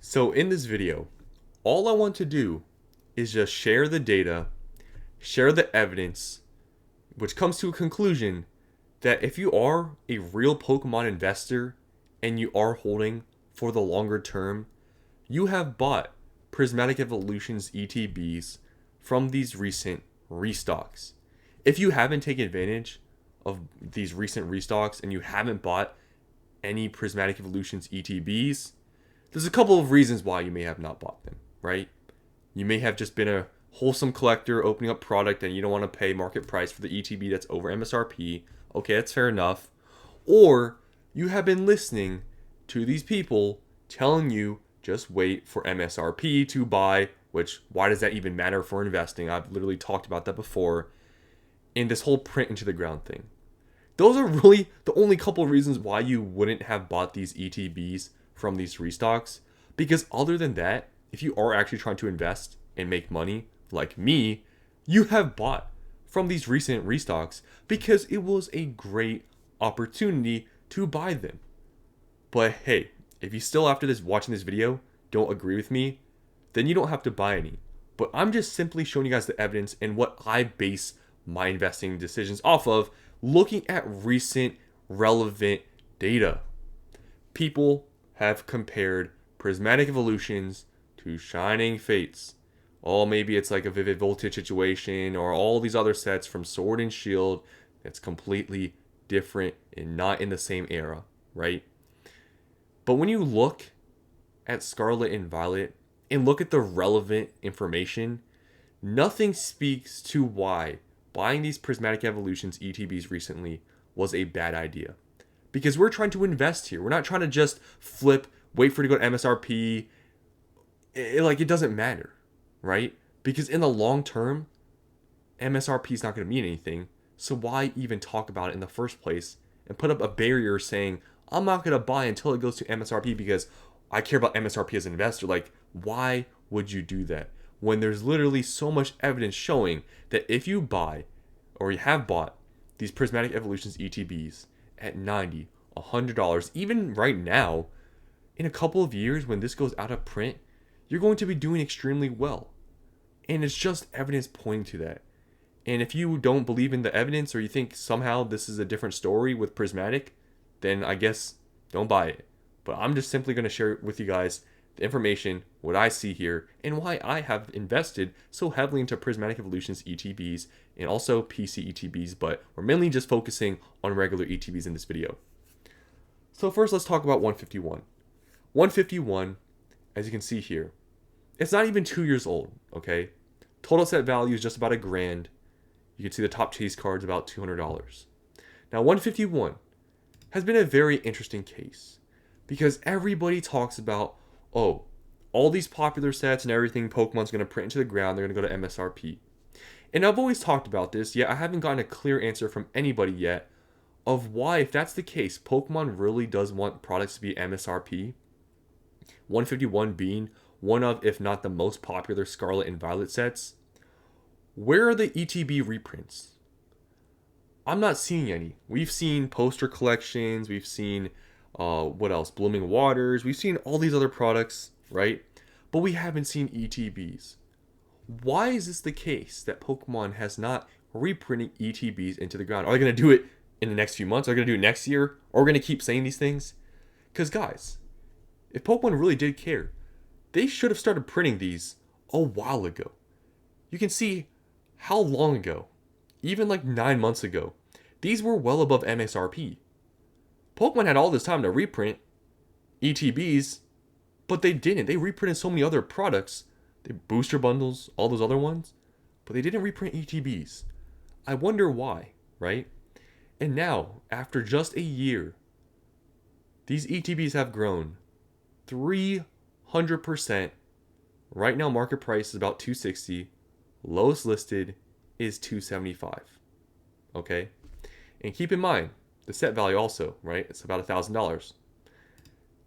So in this video, all I want to do is just share the data, share the evidence, which comes to a conclusion that if you are a real Pokemon investor and you are holding for the longer term, you have bought Prismatic Evolution's ETBs from these recent restocks. If you haven't taken advantage of these recent restocks and you haven't bought any Prismatic Evolution's ETBs, there's a couple of reasons why you may have not bought them, right? You may have just been a wholesome collector opening up product and you don't want to pay market price for the ETB that's over MSRP. Okay, that's fair enough. Or you have been listening to these people telling you just wait for MSRP to buy, which why does that even matter for investing? I've literally talked about that before. In this whole print into the ground thing. Those are really the only couple of reasons why you wouldn't have bought these ETBs from these restocks. Because other than that, if you are actually trying to invest and make money, like me, you have bought from these recent restocks because it was a great opportunity to buy them. But hey, if you still after this watching this video don't agree with me, then you don't have to buy any. But I'm just simply showing you guys the evidence and what I base my investing decisions off of, looking at recent relevant data. People have compared Prismatic Evolutions to Shining Fates. Oh, maybe it's like a Vivid Voltage situation or all these other sets from Sword and Shield that's completely different and not in the same era, right? But when you look at Scarlet and Violet and look at the relevant information, nothing speaks to why buying these Prismatic Evolutions ETBs recently was a bad idea. Because we're trying to invest here. We're not trying to just flip, wait for it to go to MSRP. It doesn't matter, right? Because in the long term, MSRP is not going to mean anything. So why even talk about it in the first place and put up a barrier saying, I'm not going to buy until it goes to MSRP because I care about MSRP as an investor. Like, why would you do that? When there's literally so much evidence showing that if you buy or you have bought these Prismatic Evolutions ETBs at $90, $100, even right now, in a couple of years when this goes out of print, you're going to be doing extremely well. And it's just evidence pointing to that. And if you don't believe in the evidence or you think somehow this is a different story with Prismatic, then I guess don't buy it. But I'm just simply going to share with you guys the information, what I see here, and why I have invested so heavily into Prismatic Evolutions ETBs and also PC ETBs, but we're mainly just focusing on regular ETBs in this video. So first, let's talk about 151. 151, as you can see here, it's not even 2 years old, okay? Total set value is just about $1,000. You can see the top chase cards about $200. Now, 151 has been a very interesting case because everybody talks about, oh, all these popular sets and everything Pokemon's going to print into the ground, they're going to go to MSRP. And I've always talked about this, yet I haven't gotten a clear answer from anybody yet of why, if that's the case, Pokemon really does want products to be MSRP. 151 being one of, if not the most popular Scarlet and Violet sets. Where are the ETB reprints? I'm not seeing any. We've seen poster collections, we've seen what else? Blooming Waters. We've seen all these other products, right? But we haven't seen ETBs. Why is this the case that Pokemon has not reprinted ETBs into the ground? Are they going to do it in the next few months? Are they going to do it next year? Or are we going to keep saying these things? Because guys, if Pokemon really did care, they should have started printing these a while ago. You can see how long ago, even like 9 months ago, these were well above MSRP. Pokemon had all this time to reprint ETBs, but they didn't. They reprinted so many other products. They booster bundles, all those other ones, but they didn't reprint ETBs. I wonder why, right? And now, after just a year, these ETBs have grown 300%. Right now, market price is about $260. Lowest listed is $275. Okay? And keep in mind, the set value also, right? It's about $1,000.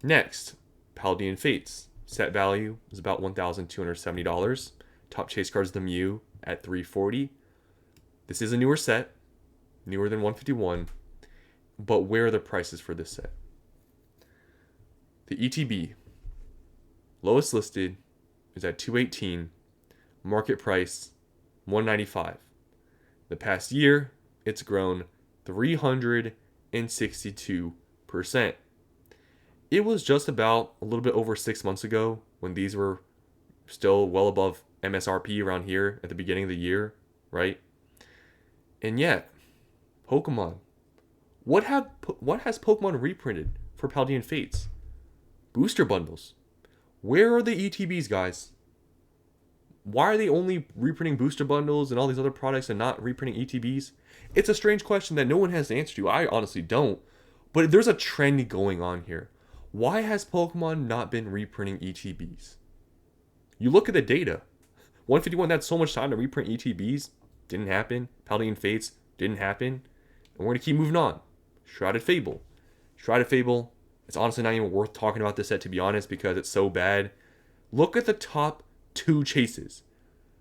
Next, Paldean Fates. Set value is about $1,270. Top chase cards the Mew at $340. This is a newer set, newer than 151. But where are the prices for this set? The ETB Lowest listed is at 218, market price 195. The past year, it's grown 362%. It was just about a little bit over 6 months ago when these were still well above MSRP around here at the beginning of the year, right? And yet, Pokemon. What has Pokemon reprinted for Paldean Fates? Booster bundles. Where are the ETBs, guys? Why are they only reprinting booster bundles and all these other products and not reprinting ETBs? It's a strange question that no one has the answer to. I honestly don't. But there's a trend going on here. Why has Pokemon not been reprinting ETBs? You look at the data. 151 had so much time to reprint ETBs. Didn't happen. Paldean Fates didn't happen. And we're going to keep moving on. Shrouded Fable. Shrouded Fable, it's honestly not even worth talking about this set, to be honest, because it's so bad. Look at the top 2 chases.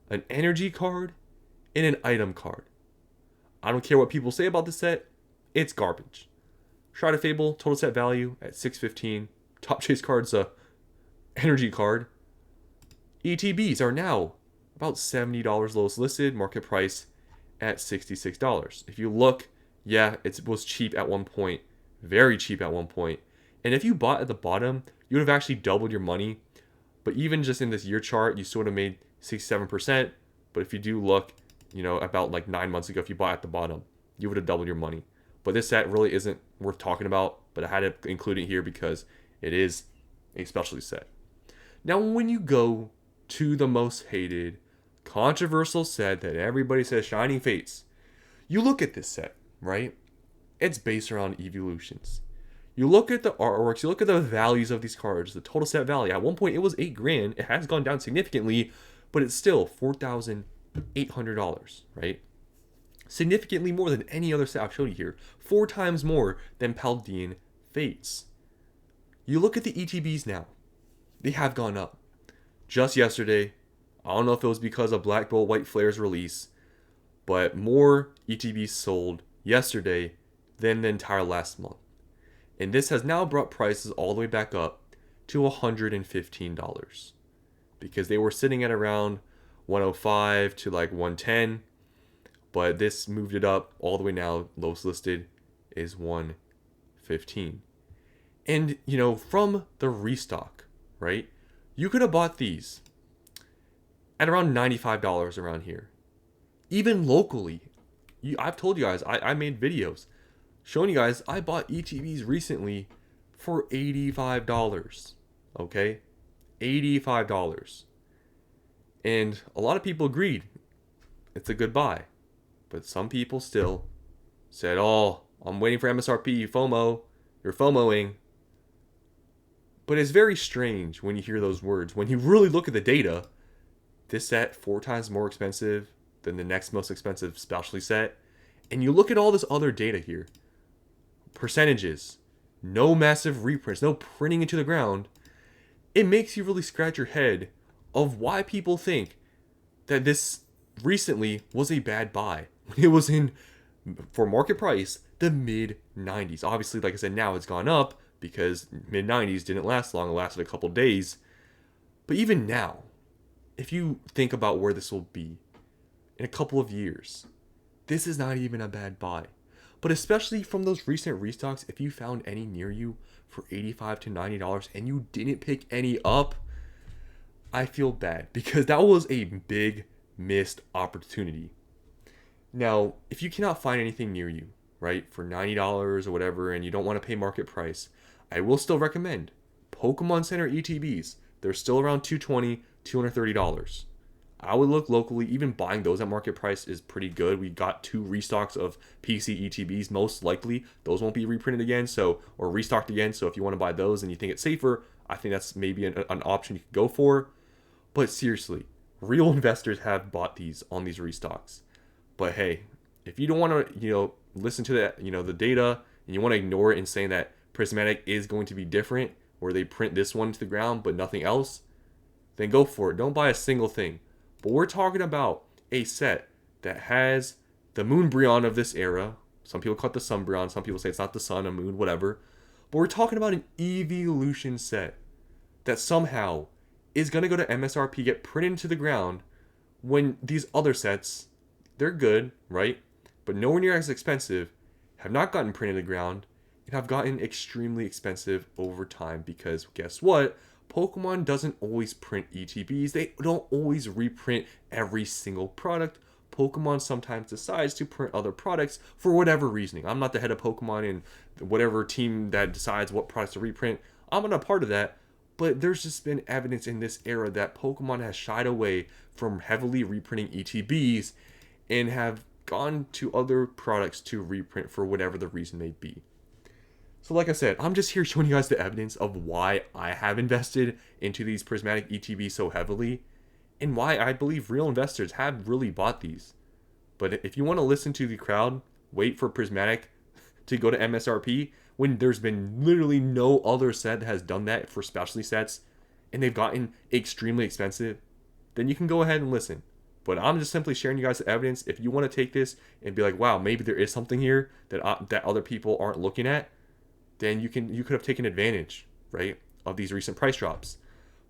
An energy card and an item card. I don't care what people say about this set. It's garbage. Shrouded Fable, total set value at 615. Top chase card's a energy card. ETBs are now about $70 lowest listed, market price at $66. If you look, yeah, it was cheap at one point, very cheap at one point. And if you bought at the bottom, you would have actually doubled your money. But even just in this year chart, you sort of made 67%. But if you do look, about like 9 months ago, if you bought at the bottom, you would have doubled your money. But this set really isn't worth talking about, but I had to include it here because it is a specialty set. Now, when you go to the most hated, controversial set that everybody says, Shining Fates, you look at this set, right? It's based around evolutions. You look at the artworks, you look at the values of these cards, the total set value. At one point, it was $8,000. It has gone down significantly, but it's still $4,800, right? Significantly more than any other set I've showed you here. 4 times more than Paldean Fates. You look at the ETBs now. They have gone up. Just yesterday, I don't know if it was because of Black Bolt White Flare's release, but more ETBs sold yesterday than the entire last month. And this has now brought prices all the way back up to $115. Because they were sitting at around 105 to like 110. But this moved it up all the way now. Lowest listed is 115. And, from the restock, right? You could have bought these at around $95 around here. Even locally. I've told you guys, I made videos showing you guys I bought ETBs recently for $85. Okay? $85. And a lot of people agreed it's a good buy. But some people still said, oh, I'm waiting for MSRP, FOMO. You're FOMOing. But it's very strange when you hear those words. When you really look at the data, this set 4 times more expensive than the next most expensive specialty set. And you look at all this other data here. Percentages. No massive reprints. No printing into the ground. It makes you really scratch your head of why people think that this recently was a bad buy. It was in, for market price, the mid-90s. Obviously, like I said, now it's gone up because mid-90s didn't last long. It lasted a couple days. But even now, if you think about where this will be in a couple of years, this is not even a bad buy. But especially from those recent restocks, if you found any near you for $85 to $90 and you didn't pick any up, I feel bad because that was a big missed opportunity. Now, if you cannot find anything near you, right, for $90 or whatever, and you don't want to pay market price, I will still recommend Pokemon Center ETBs. They're still around $220, $230. I would look locally. Even buying those at market price is pretty good. We got 2 restocks of PC ETBs. Most likely, those won't be reprinted again, or restocked again. So if you want to buy those and you think it's safer, I think that's maybe an option you could go for. But seriously, real investors have bought these on these restocks. But hey, if you don't want to, listen to that, the data, and you want to ignore it and saying that Prismatic is going to be different, where they print this one to the ground but nothing else, then go for it. Don't buy a single thing. But we're talking about a set that has the Moonbryon of this era. Some people call it the Sunbryon. Some people say it's not the sun, a moon, whatever. But we're talking about an evolution set that somehow is going to go to MSRP, get printed into the ground, when these other sets, they're good, right? But nowhere near as expensive, have not gotten printed to the ground, and have gotten extremely expensive over time because guess what? Pokemon doesn't always print ETBs. They don't always reprint every single product. Pokemon sometimes decides to print other products for whatever reasoning. I'm not the head of Pokemon and whatever team that decides what products to reprint. I'm not a part of that. But there's just been evidence in this era that Pokemon has shied away from heavily reprinting ETBs and have gone to other products to reprint for whatever the reason may be. So like I said, I'm just here showing you guys the evidence of why I have invested into these Prismatic ETBs so heavily and why I believe real investors have really bought these. But if you want to listen to the crowd, wait for Prismatic to go to MSRP when there's been literally no other set that has done that for specialty sets and they've gotten extremely expensive, then you can go ahead and listen. But I'm just simply sharing you guys the evidence. If you want to take this and be like, wow, maybe there is something here that other people aren't looking at, then you could have taken advantage, right, of these recent price drops.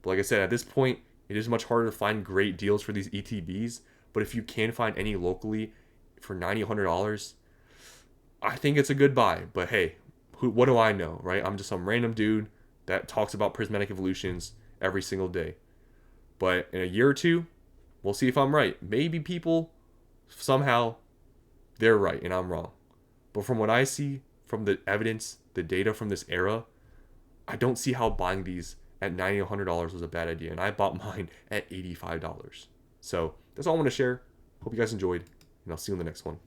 But like I said, at this point, it is much harder to find great deals for these ETBs. But if you can find any locally for $90, $100, I think it's a good buy. But hey, what do I know, right? I'm just some random dude that talks about prismatic evolutions every single day. But in a year or two, we'll see if I'm right. Maybe people, somehow, they're right and I'm wrong. But from what I see, from the evidence, the data from this era, I don't see how buying these at $90, $100 was a bad idea. And I bought mine at $85. So that's all I want to share. Hope you guys enjoyed, and I'll see you in the next one.